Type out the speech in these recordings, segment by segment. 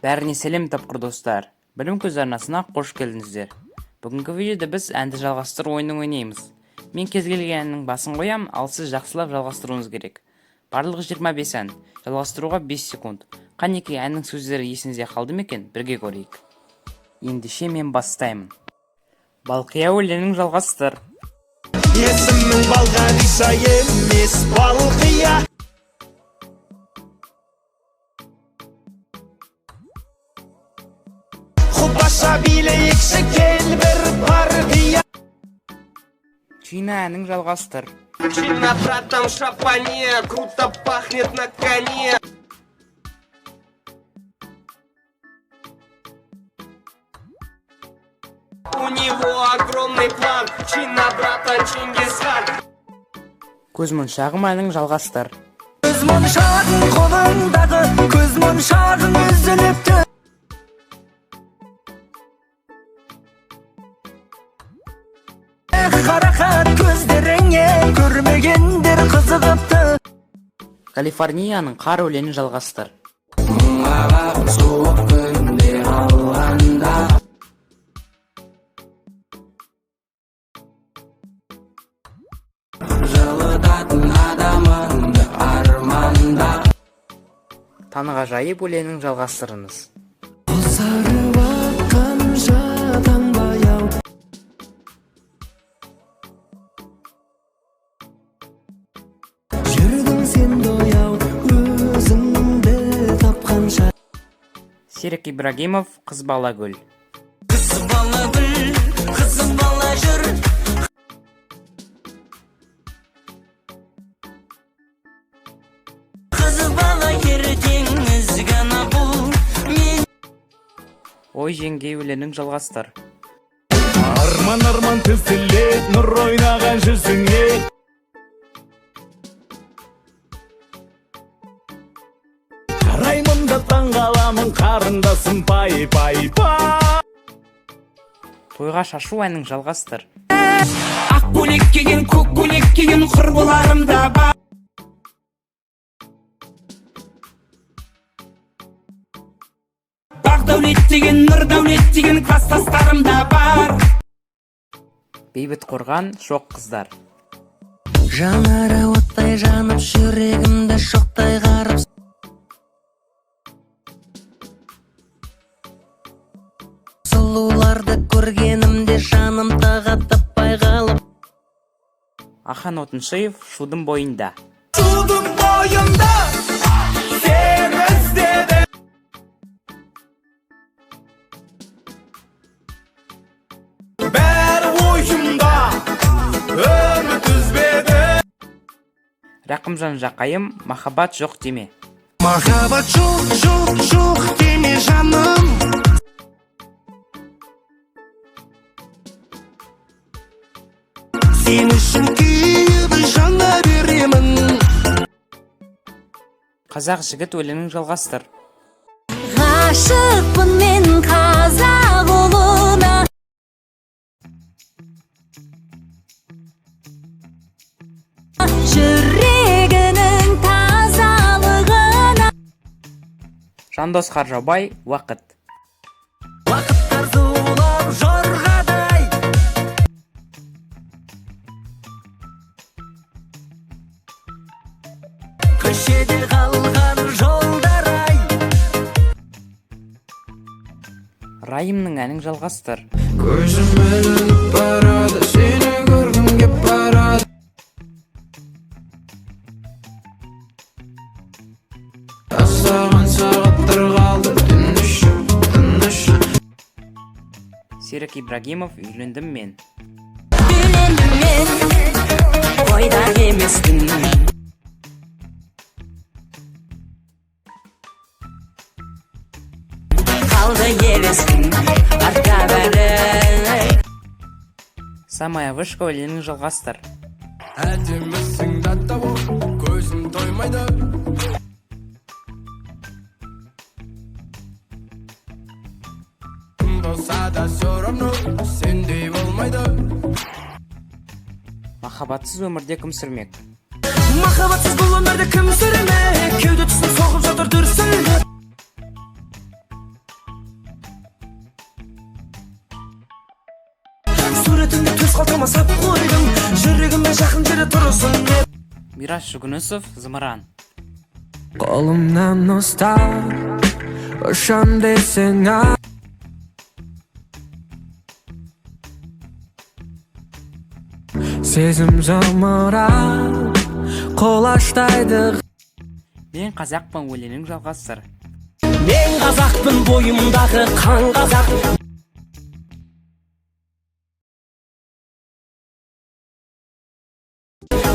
Бәріне сәлем тапқыр достар. Білім көз арнасына қош келдіңіздер. Бүгінгі видеода біз әнді жалғастыру ойынын ойнаймыз. Мен кез келген әннің басын қоям, ал сіз жақсылап жалғастыруыңыз керек. Барлығы 25 ән, жалғастыруға 5 секунд. Қанеки әннің сөздері есіңізде қалды ма екен? Бірге көрейік. Ендеше мен бастаймын. Балқия өлеңін жалғастыр. Есімің Балғариса емес, Балқия. Құбаша билейікші кел бір партия. Чина әнін жалғастыр. Чина братом шапане, круто пахнет на коне. У него огромный план, Чина братан Чингисхан. Көзмоншағым әнін жалғастыр. Көзмоншағың қолыңдағы, көзмоншағың үзіліпті. Қарақат көздеріңе көрмегендер қызығыпты. Калифорнияның қар өлеңін жалғастыр. Мұңағақ суық күндер алғанда, жылытатын адамыңды арманда. Таңғажайып өлеңін жалғастырыңыз. Сарып аққан жадан баяу, жүрдің сен дояу, өзіңді тапқанша. Серік Ибрагимов, қыз бала гүл. Қыз бала гүл, қыз бала жүр. Қыз бала ертең ізгіні бұл мен. Ой жеңгей өлеңін жалғастыр. Арман тізіле, нұр ойнаған жүзіңе. Қараймын да таңғаламын, қарындасым пай. Тойға шашу әнін жалғастыр. Ақ көйлек киген, көк көйлек киген құрбыларым да бар. Бақ дәулет деген, нұр дәулет деген кластастарым да бар. Бейбіт қорған, шоқ қыздар. Жанары оттай жанып, жүрегімді шоқтай қарып. Сұлуларды көргенімде жаным таға таппай қалып. Ахан Отыншиев, шудың бойында. Судың бойында сен іздеді. Бәрі ойымда үміт үзбеді. Рақымжан Жақайым, махаббат жоқ деме. Махаббат жоқ деме жаным. Сен үшін күйіп жана беремін. Қазақ жігіт өлеңін жалғастыр. ғашықпын мен қазақ ұлына. Жүрегінің тазалығына. Жандос Қаржабай, уақыт. Уақыттар зулап жорғадай, көшеде қалған жолдар-ай. Райымның әнін жалғастыр. Көзім ілініп барады, сені көргім кеп барады. Асаған сағаттар қалды, тыныш. Серік Ибрагимов, үйлендім мен. Үйлендім мен, ойда емеспін. Қалды елеспін, артқа бәрі. Самая вышка өлеңін жалғастыр. Әдемісің датта бол, көзім тоймайды. Кім болса да сорамны, сендей болмайды. Махаббатсыз өмірде кім сүрмек? Махаббатсыз бұл өмірді кім сүрмек? Кеуде тұсын соғып жатыр дүрсілдеп. Сүрөтүңдү төс калтама сап койдум. Жүрөгүмө жакын жерде турсун деп. Мираш Жүгүнүсов, Зымыран. Қолымнан ұстап ұшам десең сезім зымырап қолаштайды. Мен қазақпын өлеңін жалғастыр. Мен қазақпын бойымдағы қан қазақ.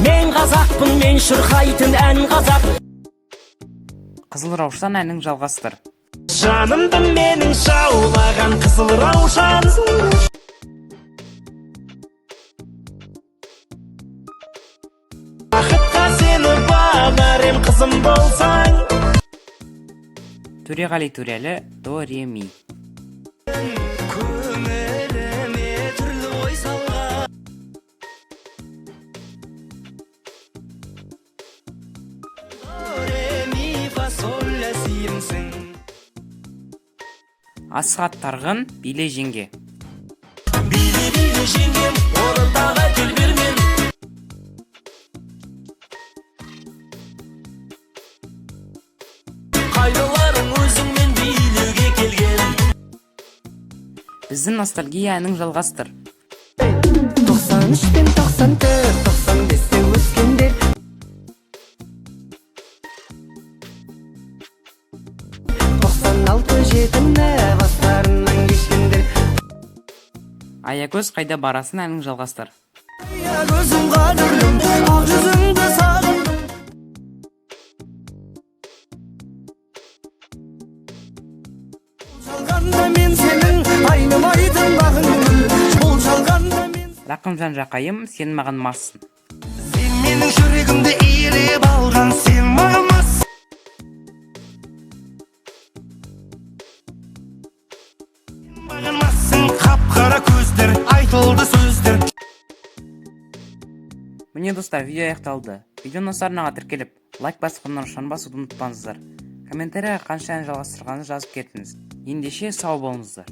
Мен қазақпын, мен шырқайтын ән қазақ. Қызыл Раушан әнін жалғастыр. Жанымды менің жаулаған қызыл раушан. Бақытқа сені бағарым қызым болсаң. Төреғали Төрелі, До, Ре, Ми. Көңіліме түрлі ой салған. До, ре, ми, фа, соль, ля, сиімсің. Асхат Тарғын, Биле жеңге. Биле жеңгем, орындағы келбермен. Қайдаларың өзіңмен билеуге келген. Біздің ностальгия әнін жалғастыр. 93 пен 94, 95-те өскендер. Жетімді бастарынан кешкендер. Аякөз қайда барасын әнін жалғастыр. Көзім қадірлім, ақ жүзіңді сағындым. Жалғанда мен сенің айнымайтын бағыңмын. Бұл жалғанда мен... Рақымжан Жақайым, сен маған массың. Сен менің жүрегімді иелеп алған, сен маған массың. Қап-қара көздер, айтылды сөздер. Міне достар, видео аяқталды. Видеоны арнаға тіркеліп, лайк басып, нұшан басуды ұмытпаңыздар. Комментарияға қанша ән жалғастырғанды жазып кетіңіз. Ендеше сау болыңыздар.